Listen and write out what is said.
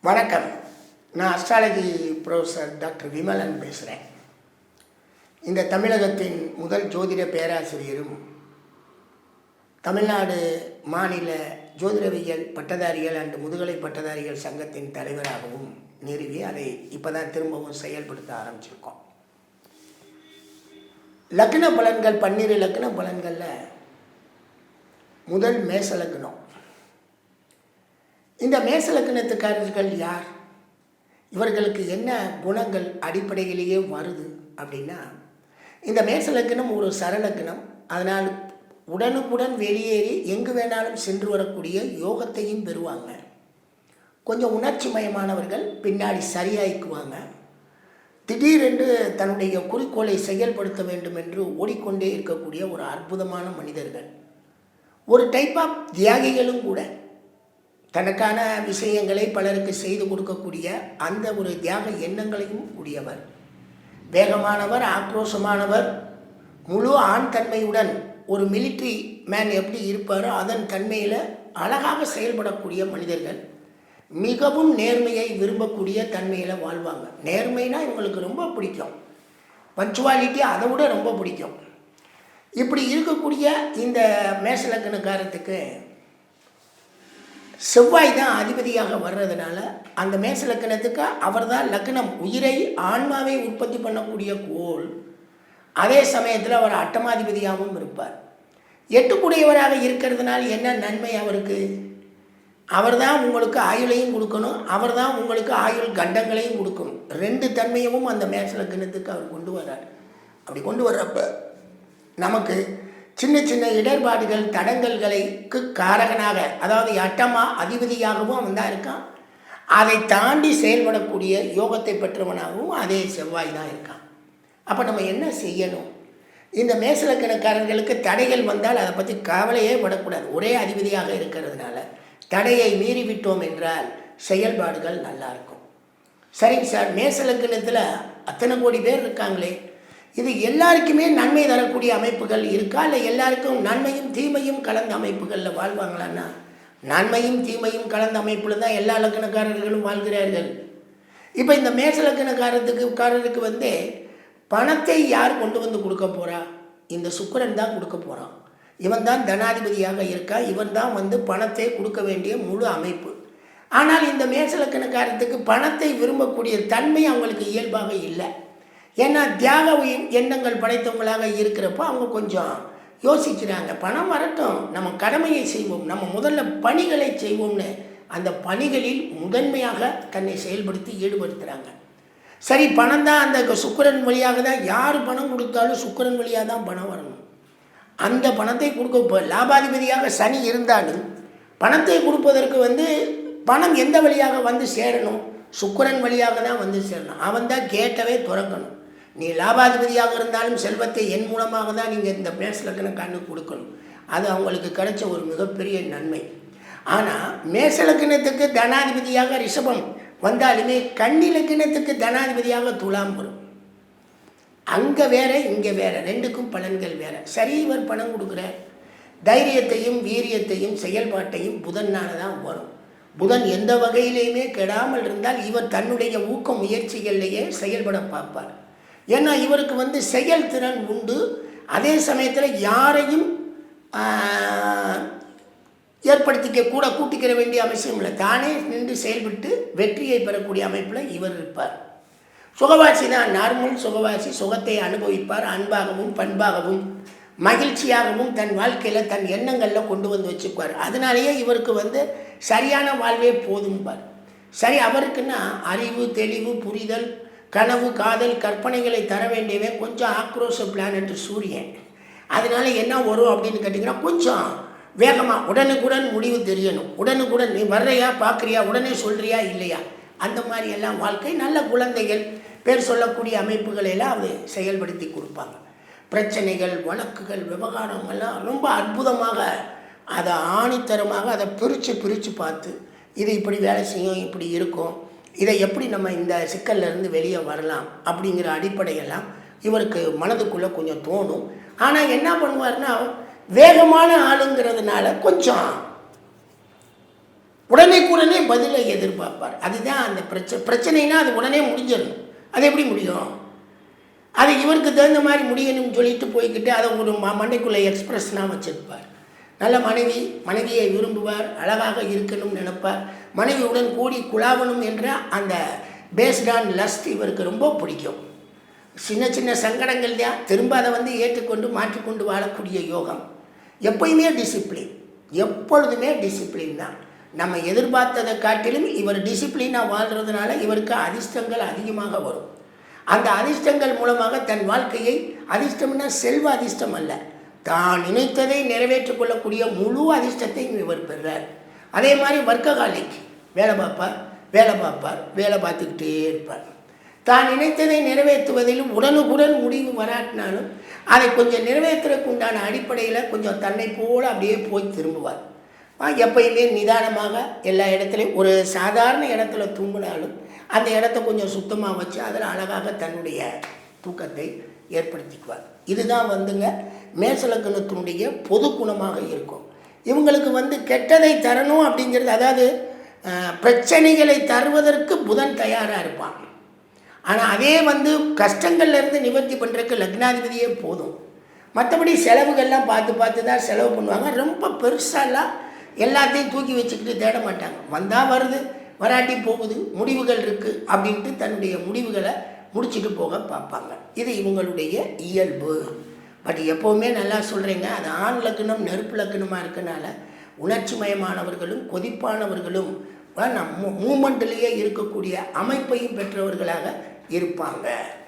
வணக்கம். நான் astrology professor doctor Vimalan பேசுகிறேன். இந்த தமிழகத்தின் முதல் ஜோதிட பேராசிரியரும் தமிழ்நாடு மாநில ஜோதிடவியல் பட்டதாரிகள் அண்டு முதுகலை பட்டதாரிகள் சங்கத்தின் தலைவராகவும் நிறுவி அதை இப்போ தான் திரும்பவும் செயல்படுத்த ஆரம்பிச்சிருக்கோம். லக்ன பலன்கள் 12 லக்ன பலன்களில் முதல் மேச லக்னம். இந்த மேச லக்னத்துக்காரர்கள் யார்? இவர்களுக்கு என்ன குணங்கள் அடிப்படையிலேயே வருது அப்படின்னா, இந்த மேச லக்னம் ஒரு சரலக்னம். அதனால் உடனுக்குடன் வெளியேறி எங்கு வேணாலும் சென்று வரக்கூடிய யோகத்தையும் பெறுவாங்க. கொஞ்சம் உணர்ச்சி மயமானவர்கள், பின்னாடி சரியாயிக்குவாங்க. திடீரென்று தன்னுடைய குறிக்கோளை செயல்படுத்த வேண்டும் என்று ஓடிக்கொண்டே இருக்கக்கூடிய ஒரு அற்புதமான மனிதர்கள். ஒரு டைப் ஆஃப் தியாகிகளும் கூட. தனக்கான விஷயங்களை பலருக்கு செய்து கொடுக்கக்கூடிய அந்த ஒரு தியாக எண்ணங்களையும் கூடியவர். வேகமானவர், ஆக்ரோஷமானவர், முழு ஆண் தன்மையுடன் ஒரு மிலிட்ரி மேன் எப்படி இருப்பாரோ அதன் தன்மையில் அழகாக செயல்படக்கூடிய மனிதர்கள். மிகவும் நேர்மையை விரும்பக்கூடிய தன்மையில் வாழ்வாங்க. நேர்மைனா இவங்களுக்கு ரொம்ப பிடிக்கும். பஞ்சுவாலிட்டி அதை விட ரொம்ப பிடிக்கும். இப்படி இருக்கக்கூடிய இந்த மேசலக்கணக்காரத்துக்கு செவ்வாய் தான் அதிபதியாக வர்றதுனால அந்த மேச லக்கணத்துக்கு அவர் தான் லக்னம். உயிரை ஆன்மாவை உற்பத்தி பண்ணக்கூடிய கோள். அதே சமயத்தில் அவர் அட்டமாதிபதியாகவும் இருப்பார். 8 இருக்கிறதுனால என்ன நன்மை அவருக்கு? அவர் தான் உங்களுக்கு ஆயுளையும் கொடுக்கணும், அவர் தான் உங்களுக்கு ஆயுள் கண்டங்களையும் கொடுக்கணும். 2 தன்மையும் அந்த மேச லக்னத்துக்கு அவர் கொண்டு வர்றார். அப்படி கொண்டு வர்றப்ப நமக்கு சின்ன சின்ன இடர்பாடுகள் தடங்கல்களுக்கு காரகனாக, அதாவது அட்டமா அதிபதியாகவும் அவன் தான் இருக்கான். அதை தாண்டி செயல்படக்கூடிய யோகத்தை பெற்றவனாகவும் அதே செவ்வாய் தான் இருக்கான். அப்போ நம்ம என்ன செய்யணும்? இந்த மேசலக்கணக்காரர்களுக்கு தடைகள் வந்தால் அதை பற்றி கவலையே படக்கூடாது. ஒரே அதிபதியாக இருக்கிறதுனால தடையை மீறிவிட்டோம் என்றால் செயல்பாடுகள் நல்லாயிருக்கும். சரிங்க சார், மேசலக்கணத்தில் அத்தனை கோடி பேர் இருக்காங்களே, இது எல்லாருக்குமே நன்மை தரக்கூடிய அமைப்புகள் இருக்கா, இல்லை எல்லாருக்கும் நன்மையும் தீமையும் கலந்த அமைப்புகளில் வாழ்வாங்களான்னா, நன்மையும் தீமையும் கலந்த அமைப்பில் தான் எல்லா லக்கணக்காரர்களும் வாழ்கிறார்கள். இப்போ இந்த மேச லக்கணக்காரருக்கு பணத்தை யார் கொண்டு வந்து கொடுக்க போகிறா? இந்த சுக்கிரன் தான் கொடுக்க போகிறான். இவன் தான் தனாதிபதியாக இருக்கா. இவன் தான் பணத்தை கொடுக்க வேண்டிய முழு அமைப்பு. ஆனால் இந்த மேச லக்கணக்காரத்துக்கு பணத்தை விரும்பக்கூடிய தன்மை அவங்களுக்கு இயல்பாக இல்லை. ஏன்னா தியாக எண்ணங்கள் படைத்தவங்களாக இருக்கிறப்போ அவங்க கொஞ்சம் யோசிக்கிறாங்க. பணம் வரட்டும், நம்ம கடமையை செய்வோம், நம்ம முதல்ல பணிகளை செய்வோம்னு அந்த பணிகளில் முதன்மையாக தன்னை செயல்படுத்தி ஈடுபடுத்துகிறாங்க. சரி, பணம் தான் அந்த சுக்கிரன் வழியாக தான். யார் பணம் கொடுத்தாலும் சுக்கிரன் வழியாக தான் பணம் வரணும். அந்த பணத்தை கொடுக்க லாபாதிபதியாக சனி இருந்தாலும் பணத்தை கொடுப்பதற்கு பணம் எந்த வழியாக வந்து சேரணும்? சுக்கிரன் வழியாக தான் வந்து சேரணும். அவன் தான் கேட்டவே திறக்கணும். நீ லாபாதிபதியாக இருந்தாலும் செல்வத்தை என் மூலமாக தான் நீங்கள் இந்த மேச லக்னக்காரனுக்கு கொடுக்கணும். அது அவங்களுக்கு கிடைச்ச ஒரு மிகப்பெரிய நன்மை. ஆனால் மேச லக்னத்துக்கு தனாதிபதியாக ரிஷபம் வந்தாலுமே கன்னி லக்னத்துக்கு தனாதிபதியாக துலாம் வரும். அங்கே வேற இங்கே வேற, 2க்கும் பலன்கள் வேற. சரி, இவர் பணம் கொடுக்குறார். தைரியத்தையும் வீரியத்தையும் செயல்பாட்டையும் புதனால தான் வரும். புதன் எந்த வகையிலையுமே கெடாமல் இருந்தால் இவர் தன்னுடைய ஊக்க முயற்சிகளிலேயே செயல்பட பார்ப்பார். ஏன்னா இவருக்கு செயல்திறன் உண்டு. அதே சமயத்தில் யாரையும் கூட்டிக்கிற வேண்டிய அவசியம் இல்லை. தானே நின்று செயல்பட்டு வெற்றியை பெறக்கூடிய அமைப்பில் இவர் இருப்பார். சுகவாசி தான், நார்மல் சுகவாசி. சுகத்தை அனுபவிப்பார். அன்பாகவும் பண்பாகவும் மகிழ்ச்சியாகவும் தன் வாழ்க்கையில் தன் எண்ணங்களில் கொண்டு வந்து வச்சுக்குவார். அதனாலேயே இவருக்கு சரியான வாழ்வே போதும்பார். சரி, அவருக்குன்னா அறிவு, தெளிவு, புரிதல், கனவு, காதல், கற்பனைகளை தர வேண்டியவன் கொஞ்சம் ஆக்ரோஷ பிளானட் சூரியன். அதனால என்ன வரும் அப்படின்னு கேட்டிங்கன்னா, கொஞ்சம் வேகமாக உடனுக்குடன் முடிவு தெரியணும். உடனுக்குடன் நீ வர்றியா, பார்க்குறியா, உடனே சொல்கிறியா இல்லையா, அந்த மாதிரி எல்லாம் வாழ்க்கை. நல்ல குழந்தைகள், பேர் சொல்லக்கூடிய அமைப்புகளெல்லாம் அது செயல்படுத்தி கொடுப்பாங்க. பிரச்சனைகள், வழக்குகள், விவகாரங்கள்லாம் ரொம்ப அற்புதமாக அதை ஆணித்தரமாக அதை பிரித்து பார்த்து இது இப்படி வேலை செய்யும், இப்படி இருக்கும், இதை எப்படி நம்ம இந்த சிக்கல்லேருந்து வெளியே வரலாம் அப்படிங்கிற அடிப்படையெல்லாம் இவருக்கு மனதுக்குள்ளே கொஞ்சம் தோணும். ஆனால் என்ன பண்ணுவார்னா, வேகமான ஆளுங்கிறதுனால கொஞ்சம் உடனே பதிலை எதிர்பார்ப்பார். அதுதான் அந்த பிரச்சனைனா அது உடனே முடிஞ்சிடணும். அது எப்படி முடியும்? அது இவருக்கு தகுந்த மாதிரி முடியணும்னு சொல்லிட்டு போய்கிட்டு அதை ஒரு மண்டைக்குள்ளே எக்ஸ்பிரஷனாக வச்சுருப்பார். நல்ல மனைவியை விரும்புவார், அழகாக இருக்கணும்னு நினைப்பார், மனைவியுடன் கூடி குழாவணும் என்ற அந்த பேஸ்டான் லஸ்ட் இவருக்கு ரொம்ப பிடிக்கும். சின்ன சங்கடங்கள் தான் திரும்ப அதை ஏற்றுக்கொண்டு மாற்றிக்கொண்டு வாழக்கூடிய யோகம். எப்போதுமே டிசிப்ளின் தான். நம்ம எதிர்பார்த்ததை காட்டிலும் இவர் டிசிப்ளினாக வாழ்கிறதுனால இவருக்கு அதிர்ஷ்டங்கள் அதிகமாக வரும். அந்த அதிர்ஷ்டங்கள் மூலமாக தன் வாழ்க்கையை, அதிர்ஷ்டம்னா செல்வ அதிர்ஷ்டம் அல்ல, தான் நினைத்ததை நிறைவேற்றிக் கொள்ளக்கூடிய முழு அதிர்ஷ்டத்தையும் இவர் பெறார். அதே மாதிரி வர்க்ககாலிக் வேலை பார்த்துக்கிட்டே இருப்பார். தான் நினைத்ததை நிறைவேற்றுவதிலும் உடனுக்குடன் முடிவு வராட்டினாலும் அதை கொஞ்சம் நிறைவேற்றுறதுக்கு உண்டான அடிப்படையில் கொஞ்சம் தன்னை போல அப்படியே போய் திரும்புவார். எப்பயுமே நிதானமாக எல்லா இடத்துலையும், ஒரு சாதாரண இடத்துல தூங்கினாலும் அந்த இடத்த கொஞ்சம் சுத்தமாக வச்சு அதில் அழகாக தன்னுடைய தூக்கத்தை ஏற்படுத்திக்குவார். இதுதான் மேசலக்கணத்தினுடைய பொது குணமாக இருக்கும். இவங்களுக்கு கெட்டதை தரணும் அப்படிங்கிறது, அதாவது பிரச்சனைகளை தருவதற்கு புதன் தயாராக இருப்பான். ஆனால் அதே கஷ்டங்கள்லேருந்து நிவர்த்தி பண்ணுறதுக்கு லக்னாதிபதியே போதும். மற்றபடி செலவுகள்லாம் பார்த்து தான் செலவு பண்ணுவாங்க. ரொம்ப பெருசாலாம் எல்லாத்தையும் தூக்கி வச்சுக்கிட்டு தேட மாட்டாங்க. வந்தால் வருது, வராட்டி போகுது, முடிவுகள் இருக்குது அப்படின்ட்டு தன்னுடைய முடிவுகளை முடிச்சுட்டு போக பார்ப்பாங்க. இது இவங்களுடைய இயல்பு. பட் எப்போவுமே நல்லா சொல்கிறீங்க, அது ஆண் லக்னம் நெருப்பு லக்னமாக இருக்கனால உணர்ச்சி மயமானவர்களும் கொதிப்பானவர்களும் மூமெண்ட்லேயே இருக்கக்கூடிய அமைப்பையும் பெற்றவர்களாக இருப்பாங்க.